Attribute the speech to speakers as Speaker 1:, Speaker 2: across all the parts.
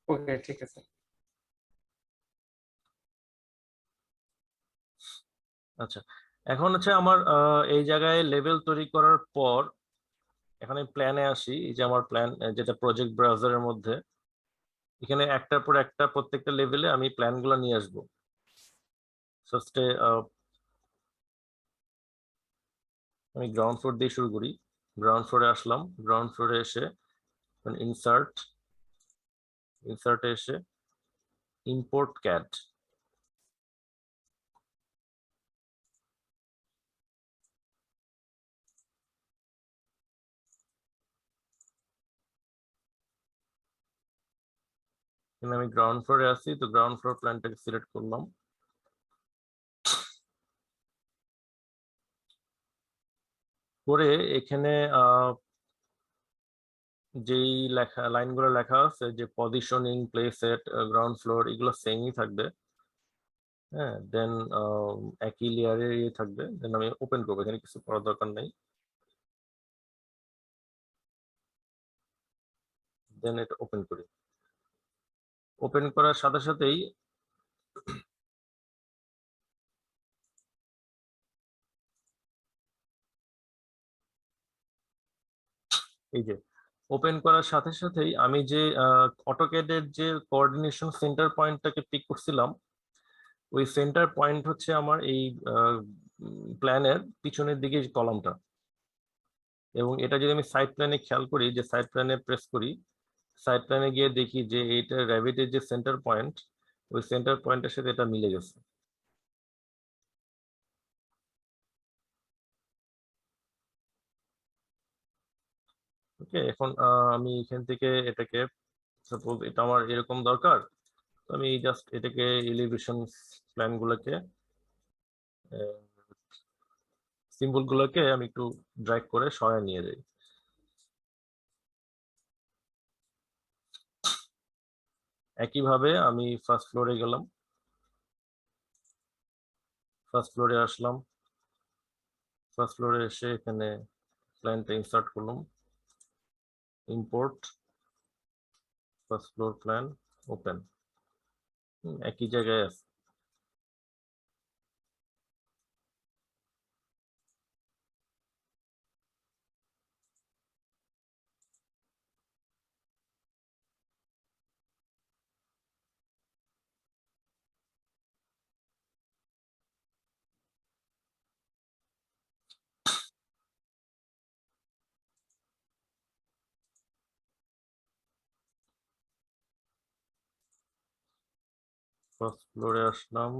Speaker 1: ওকে, ঠিক আছে।
Speaker 2: আচ্ছা, এখন হচ্ছে আমার এই জায়গায় লেভেল তৈরি করার পর এখানে প্ল্যানে আসি। এই যে আমার প্ল্যান, যেটা প্রজেক্ট ব্রাউজারের মধ্যে, এখানে একটার পর একটা প্রত্যেকটা লেভেলে আমি প্ল্যান গুলো নিয়ে আসবো। ফার্স্টে আমি গ্রাউন্ড ফ্লোর দিয়ে শুরু করি। গ্রাউন্ড ফ্লোরে আসলাম, গ্রাউন্ড ফ্লোরে এসে ইনসার্টে এসে ইম্পোর্ট ক্যাড। আমি গ্রাউন্ড ফ্লোরে আসি, তো গ্রাউন্ড ফ্লোর প্ল্যানটাকে সিলেক্ট করলাম। করে এখানে যেই লাইনগুলো লেখা আছে, যে পজিশনিং, প্লেস এট, গ্রাউন্ড ফ্লোর, এগুলো সেমই থাকবে। হ্যাঁ, দেন একই লেয়ারে থাকবে। দেন আমি ওপেন করবো, এখানে কিছু করার দরকার নেই। দেন এটা ওপেন করি। ওপেন করার সাথে সাথেই এই যে ওপেন করার সাথে সাথেই আমি যে অটোক্যাডের যে কোঅর্ডিনেশন সেন্টার পয়েন্টটাকে পিক করছিলাম, ওই সেন্টার পয়েন্ট হচ্ছে আমার এই প্ল্যানের পিছনের দিকে কলামটা। এবং এটা যদি আমি সাইড প্ল্যানে খেয়াল করি, যে সাইড প্ল্যানে প্রেস করি, সাইড প্ল্যানে গিয়ে দেখি যে এইটা র্যাভিটের যে সেন্টার পয়েন্ট, ওই সেন্টার পয়েন্টের সাথে এটা মিলে গেছে। ওকে, এখন আমি এখান থেকে এটাকে, সাপোজ এটা আমার এরকম দরকার, তো আমি জাস্ট এটাকে এলিভেশন প্ল্যান গুলোকে, সিম্বল গুলোকে আমি একটু ড্র্যাগ করে সরায় নিয়ে যাই। একইভাবে আমি ফার্স্ট ফ্লোরে গেলাম, ফার্স্ট ফ্লোরে আসলাম, ফার্স্ট ফ্লোরে এসে এখানে প্ল্যানটা ইনসার্ট করলাম, import first floor plan, open. একই জায়গায় আছে। ফার্স্ট ফ্লোরে আসলাম,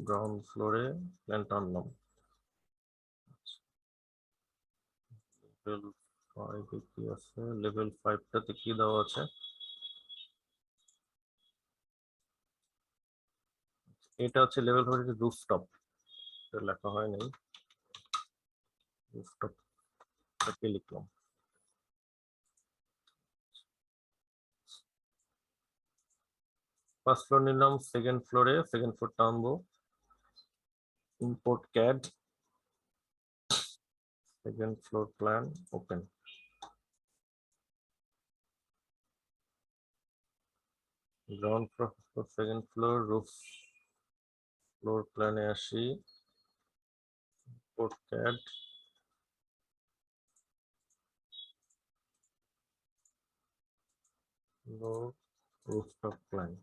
Speaker 2: গ্রাউন্ড ফ্লোরে প্ল্যানটা আনলাম। লেভেল 5 এ কি আছে? লেভেল 5 টাতে কি দেওয়া আছে? এটা হচ্ছে লেভেল 5 এর রুফটপ, এটা লেখা হয় নাই, রুফটপ টাকে লিখলাম। ফার্স্ট ফ্লোর নিলাম, সেকেন্ড ফ্লোরটা আনবো, import CAD, second floor plan, open. Ground floor, second floor, roof floor প্ল্যানে আসি, import CAD, rooftop plan,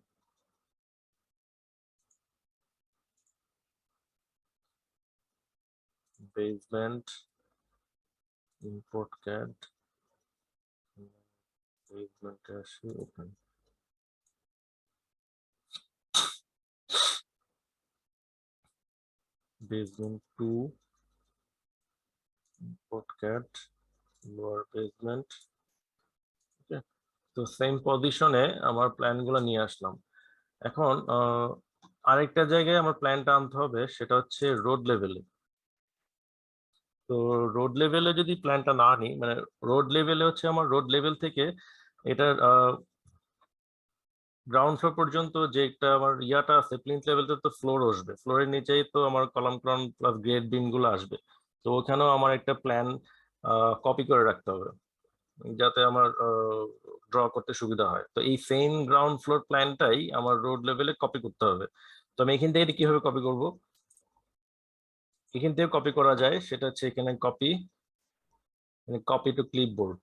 Speaker 2: basement, import CAD, বেসমেন্টে আসি, open. Basement 2, import CAD, lower basement. তো সেম পজিশনে আমার প্ল্যান গুলো নিয়ে আসলাম। এখন আরেকটা জায়গায় আমার প্ল্যানটা আনতে হবে, সেটা হচ্ছে রোড লেভেলে। তো রোড লেভেলে যদি প্ল্যানটা না আনি, মানে রোড লেভেলে হচ্ছে আমার রোড লেভেল থেকে এটার গ্রাউন্ড ফ্লোর পর্যন্ত যে একটা আমার ইয়াটা আছে, প্লিন্থ লেভেলটা তো ফ্লোর আসবে, ফ্লোরের নিচেই তো আমার কলাম প্লাস গ্রেড বিম গুলো আসবে। তো ওখানেও আমার একটা প্ল্যান কপি করে রাখতে হবে, যাতে আমার ড্র করতে সুবিধা হয়। তো এই সেম গ্রাউন্ড ফ্লোর প্ল্যানটাই আমার রোড লেভেলে কপি করতে হবে। তো আমি এখান থেকে কিভাবে কপি করব, এখান থেকে কপি করা যায়, সেটা হচ্ছে এখানে কপি টু ক্লিপবোর্ড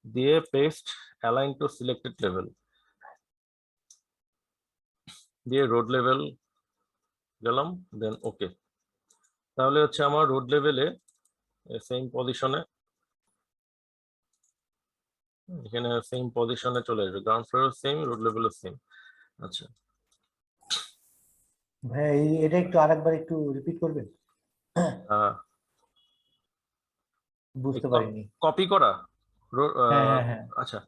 Speaker 2: দিয়ে paste, align to selected level দিয়ে রোড লেভেল গেলাম, দেন ওকে। তাহলে হচ্ছে আমার রোড লেভেলে সেম পজিশনে, এখানে সেম পজিশনে চলে আসবে, গ্রাউন্ড ফ্লোর সেম, রোড লেভেলও সেম। আচ্ছা,
Speaker 1: ভাই এটা একটু আরেকবার একটু রিপিট করবেন, বুঝতে পারিনি।
Speaker 2: কপি করা।
Speaker 1: হ্যাঁ হ্যাঁ হ্যাঁ।
Speaker 2: আচ্ছা,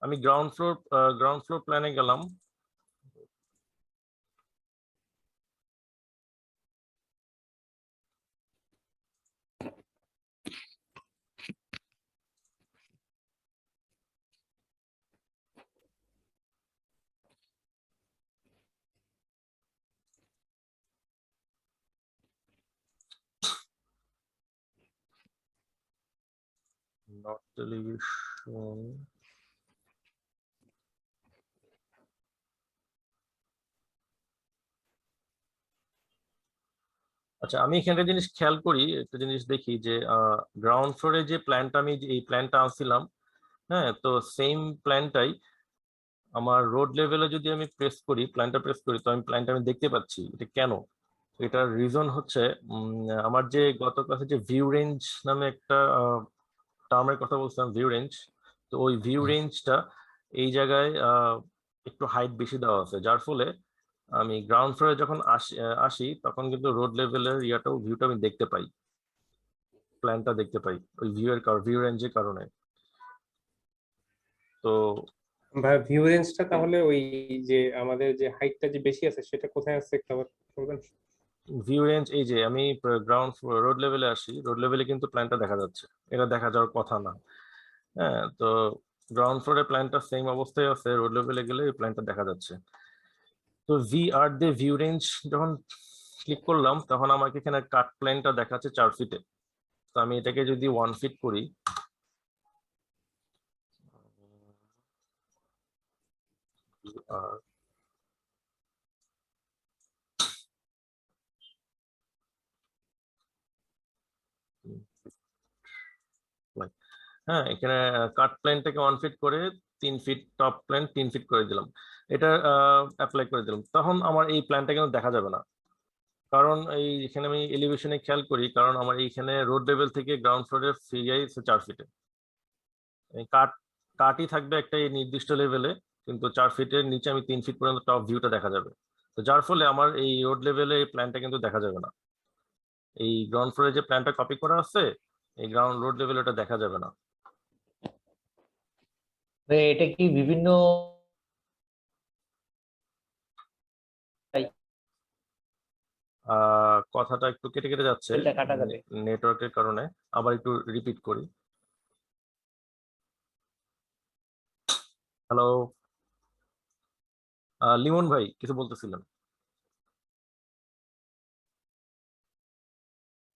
Speaker 2: আমি গ্রাউন্ড ফ্লোর প্ল্যানে গেলাম, নট টেলিভিশন। আচ্ছা, আমি এখানে একটা জিনিস খেয়াল করি, একটা জিনিস দেখি যে গ্রাউন্ড ফ্লোরে যে প্ল্যানটা, আমি এই প্ল্যানটা আনছিলাম, হ্যাঁ, তো সেম প্ল্যানটাই আমার রোড লেভেলে যদি আমি প্ল্যানটা প্রেস করি, তো আমি প্ল্যানটা আমি দেখতে পাচ্ছি। এটা কেন? এটার রিজন হচ্ছে আমার যে গত ক্লাসে যে ভিউ রেঞ্জ নামে একটা টার্মের কথা বলছিলাম, ভিউ রেঞ্জ, তো ওই ভিউ রেঞ্জটা এই জায়গায় একটু হাইট বেশি দেওয়া আছে, যার ফলে আমি গ্রাউন্ড ফ্লোরে যখন আসি তখন কিন্তু রোড লেভেলের ভিউটা আমি দেখতে পাই, প্ল্যানটা দেখতে পাই ওই ভিউ রেঞ্জের কারণে। তো
Speaker 3: ভাই ভিউ রেঞ্জটা তাহলে ওই যে আমাদের যে হাইটটা যে বেশি আছে সেটা কোথায় আছে একটু আবার বলবেন?
Speaker 2: ভিউ রেঞ্জ, এই যে আমি রোড লেভেলে আসি, রোড লেভেলে কিন্তু প্ল্যানটা দেখা যাচ্ছে, এটা দেখা যাওয়ার কথা না। হ্যাঁ, তো গ্রাউন্ড ফ্লোরে প্ল্যানটা সেম অবস্থায় আছে, রোড লেভেলে গেলে প্ল্যানটা দেখা যাচ্ছে। তো VR দিয়ে ভিউ রেঞ্জ যখন ক্লিক করলাম, তখন আমাকে এখানে কাট প্ল্যানটা দেখাচ্ছে 4 ফিটে। তো আমি এটাকে যদি 1 ফিট করি, হ্যাঁ, এখানে কাট প্ল্যানটাকে 1 ফিট করে 3 ফিট, টপ প্ল্যান 3 ফিট করে দিলাম, এটা অ্যাপ্লাই করে দিলাম, তখন আমার এই প্ল্যানটা কিন্তু দেখা যাবে না। কারণ এই এখানে আমি এলিভেশনে খেয়াল করি, কারণ আমার এইখানে রোড লেভেল থেকে গ্রাউন্ড ফ্লোরের ফিগাই 4 ফিটে, কাট কাটই থাকবে একটা এই নির্দিষ্ট লেভেলে, কিন্তু 4 ফিটের নিচে আমি 3 ফিট পর্যন্ত টপ ভিউটা দেখা যাবে। তো যার ফলে আমার এই রোড লেভেলে এই প্ল্যানটা কিন্তু দেখা যাবে না, এই গ্রাউন্ড ফ্লোরে যে প্ল্যানটা কপি করা আছে এই গ্রাউন্ড রোড লেভেলে ওটা দেখা যাবে না।
Speaker 1: ভাই এটা কি বিভিন্ন
Speaker 2: কথাটা একটু কেটে কেটে যাচ্ছে
Speaker 1: এটা কাটা যাবে?
Speaker 2: নেটওয়ার্কের কারণে, আবার একটু রিপিট করি। হ্যালো, লিমন ভাই কিছু বলতেছিলেন?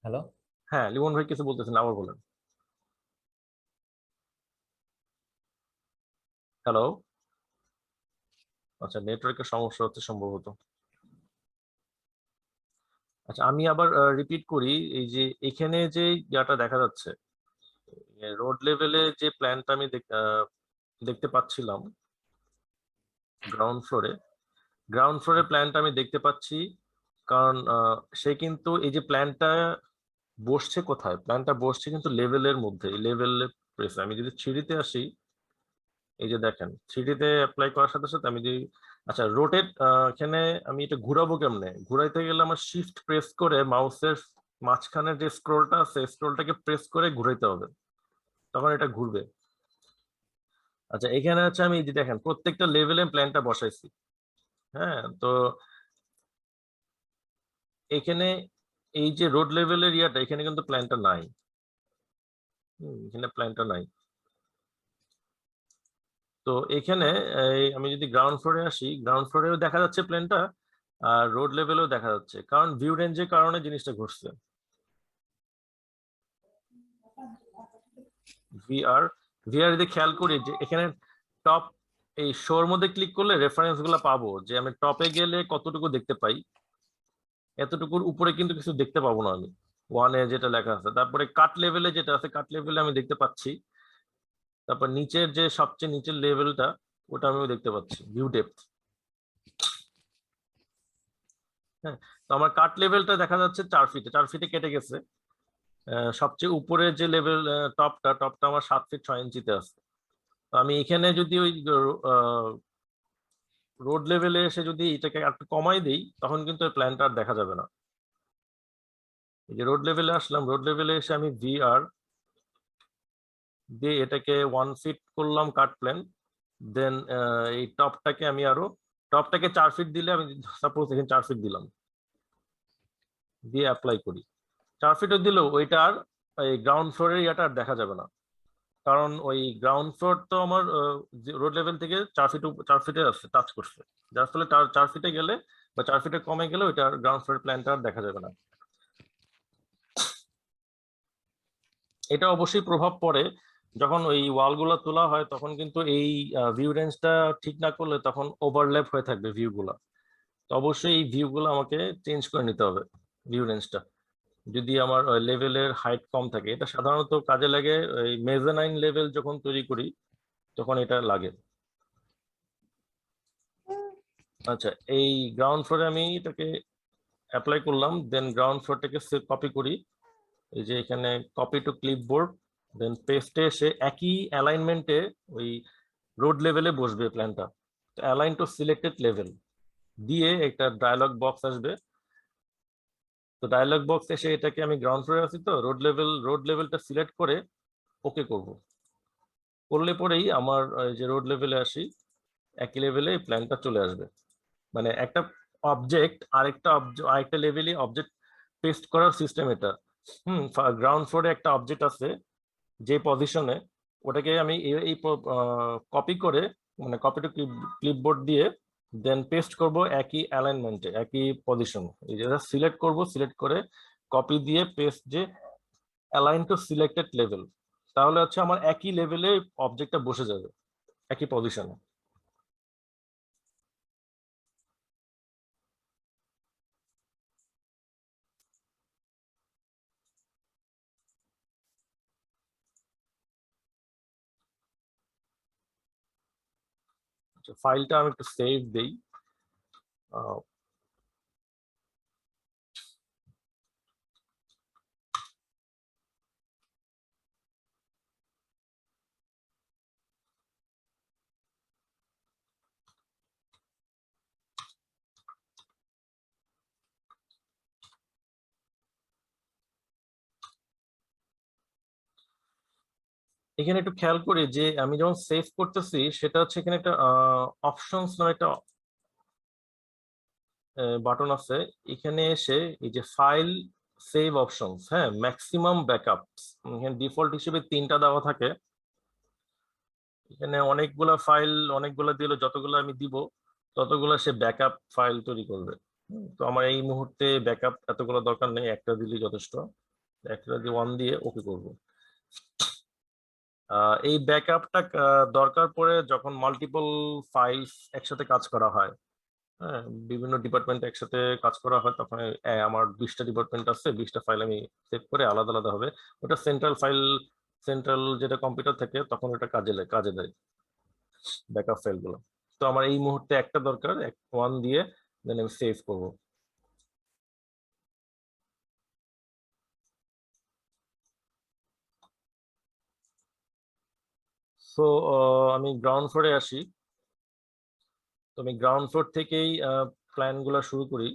Speaker 1: হ্যালো।
Speaker 2: হ্যাঁ, লিমন ভাই কিছু বলতেছিলেন, আবার বলেন। হ্যালো। আচ্ছা, নেটওয়ার্কের সমস্যা হচ্ছে সম্ভবত। আচ্ছা, আমি আবার রিপিট করি, এই যে এখানে যে ইয়াটা দেখা যাচ্ছে, রোড লেভেলে যে প্ল্যানটা আমি দেখতে পাচ্ছিলাম গ্রাউন্ড ফ্লোরে, প্ল্যানটা আমি দেখতে পাচ্ছি, কারণ সে কিন্তু এই যে প্ল্যানটা বসছে কোথায়, প্ল্যানটা বসছে কিন্তু লেভেলের মধ্যে, লেভেলে প্রেস। আমি যদি থ্রিডিতে আসি, এই যে দেখেন থ্রিডিতে অ্যাপ্লাই করার সাথে সাথে আমি যদি, আচ্ছা রোটেট, এখানে আমি এটা ঘুরাবো কেমনে, ঘুরাইতে গেলে আমার শিফট প্রেস করে মাউসের মাঝখানে যে স্ক্রোলটা আছে স্ক্রোলটাকে প্রেস করে ঘুরাইতে হবে, তখন এটা ঘুরবে। আচ্ছা, এখানে হচ্ছে আমি এই যে দেখেন প্রত্যেকটা লেভেলে প্ল্যানটা বসাইছি। হ্যাঁ, তো এখানে এই যে রোড লেভেলের ইয়াটা, এখানে কিন্তু প্ল্যানটা নাই, এখানে প্ল্যানটা নাই। তো এখানে আমি যদি গ্রাউন্ড ফ্লোরে আসি, গ্রাউন্ড ফ্লোরেও দেখা যাচ্ছে প্ল্যানটা, আর রোড লেভেলেও দেখা যাচ্ছে, কারণ ভিউ রেঞ্জের কারণে জিনিসটা ঘটছে। ভিআর ভিআর দিয়ে খেয়াল করি যে এখানে টপ এই শোর মধ্যে ক্লিক করলে রেফারেন্স গুলো পাবো, যে আমি টপে গেলে কতটুকু দেখতে পাই, এতটুকুর উপরে কিন্তু কিছু দেখতে পাবো না আমি, ওয়ানে যেটা লেখা আছে। তারপরে কাট লেভেলে যেটা আছে, কাট লেভেলে আমি দেখতে পাচ্ছি। তারপর নিচের যে সবচেয়ে নিচের লেভেলটা, ওটা আমি দেখতে পাচ্ছি, ভিউ ডেপথ। হ্যাঁ, তো আমার কাট লেভেলটা দেখা যাচ্ছে 4 ফিটে, 4 ফিটে কেটে গেছে। সবচেয়ে উপরে যে লেভেল টপটা আমার 7 ফিট 6 ইঞ্চিতে আছে। তো আমি এখানে যদি ওই রোড লেভেলে এসে যদি এটাকে একটু কমাই দিই, তখন কিন্তু ওই প্ল্যানটা আর দেখা যাবে না। এই যে রোড লেভেলে আসলাম, রোড লেভেলে এসে আমি ভিআর দিয়ে এটাকে 1 ফিট করলাম কাট প্ল্যান। দেন এই টপটাকে আমি আরো, টপটাকে 4 ফিট দিলে, আমি সাপোজ এখানে 4 ফিট দিলাম, দিয়ে অ্যাপ্লাই করি। 4 ফিটও দিলেও ওইটা আর এই গ্রাউন্ড ফ্লোরের ইয়াটা আর দেখা যাবে না, কারণ ওই গ্রাউন্ড ফ্লোর তো আমার রোড লেভেল থেকে 4 ফিটে আছে, টাচ করছে। যার ফলে 4 ফিটে গেলে বা 4 ফিটে কমে গেলে ওইটা গ্রাউন্ড ফ্লোর প্ল্যানটা আর দেখা যাবে না। এটা অবশ্যই প্রভাব পড়ে যখন ওই ওয়ালগুলো তোলা হয়, তখন কিন্তু এই ভিউ রেঞ্জটা ঠিক না করলে তখন ওভারল্যাপ হয়ে থাকবে ভিউগুলা। তো অবশ্যই এই ভিউগুলো আমাকে চেঞ্জ করে নিতে হবে, ভিউ রেঞ্জটা, যদি আমার লেভেলের হাইট কম থাকে। এটা সাধারণত কাজে লাগে এই মেজানাইন লেভেল যখন তৈরি করি, তখন এটা লাগে। আচ্ছা, এই গ্রাউন্ড ফ্লোরে আমি এটাকে অ্যাপ্লাই করলাম, দেন গ্রাউন্ড ফ্লোরটাকে কপি করি। এই যে এখানে কপি টু ক্লিপবোর্ড, দেন পেস্টে এসে একই অ্যালাইনমেন্টে ওই রোড লেভেলে বসবে প্ল্যানটা। অ্যালাইন টু সিলেক্টেড লেভেল দিয়ে একটা ডায়লগ বক্স আসবে। তো ডায়লগ বক্স এসে এটাকে, আমি গ্রাউন্ড ফ্লোরে আছি তো, রোড লেভেলটা সিলেক্ট করে ওকে করব। করলে পরেই আমার যে রোড লেভেলে আসি, একই লেভেলে প্ল্যানটা চলে আসবে। মানে একটা অবজেক্ট আরেকটা লেভেলে অবজেক্ট পেস্ট করার সিস্টেম এটা। গ্রাউন্ড ফ্লোরে একটা অবজেক্ট আছে যে পজিশনে, ওটাকে আমি এই কপি করে, মানে কপি টু ক্লিপবোর্ড দিয়ে দেন পেস্ট করব একই অ্যালাইনমেন্টে, একই পজিশন। এই যে সিলেক্ট করব, সিলেক্ট করে কপি দিয়ে পেস্ট, যে অ্যালাইন টু সিলেক্টেড লেভেল, তাহলে হচ্ছে আমার একই লেভেলে অবজেক্টটা বসে যাবে, একই পজিশনে। ফাইলটা আমি একটু সেভ দেই। এখানে একটু খেয়াল করি যে আমি যখন সেভ করতেছি, সেটা হচ্ছে এখানে একটা অপশনস নামে একটা বাটন আছে। এখানে এসে এই যে ফাইল সেভ অপশনস, হ্যাঁ, ম্যাক্সিমাম ব্যাকআপস, এখানে ডিফল্ট হিসেবে 3টা দেওয়া থাকে। এখানে অনেকগুলা দিলে যতগুলো আমি দিব ততগুলো সে ব্যাকআপ ফাইল তৈরি করবে। তো আমার এই মুহূর্তে ব্যাকআপ এতগুলো দরকার নেই, একটা দিলেই যথেষ্ট। একটা দিয়ে 1 দিয়ে ওকে করব। এই ব্যাকআপটা দরকার পড়ে যখন মাল্টিপল ফাইলস একসাথে কাজ করা হয়, হ্যাঁ, বিভিন্ন ডিপার্টমেন্ট একসাথে কাজ করা হয়, তখন আমার 20টা ডিপার্টমেন্ট আছে, 20টা ফাইল আমি সেভ করে আলাদা আলাদা হবে। ওটা সেন্ট্রাল যেটা কম্পিউটার থাকে, তখন ওটা কাজে দেয় ব্যাকআপ ফাইলগুলো। তো আমার এই মুহূর্তে একটা দরকার, 1 দিয়ে দেন আমি সেভ করব। সো আমি গ্রাউন্ড ফ্লোরে আসি। তো আমি গ্রাউন্ড ফ্লোর থেকেই প্ল্যান গুলা শুরু করি।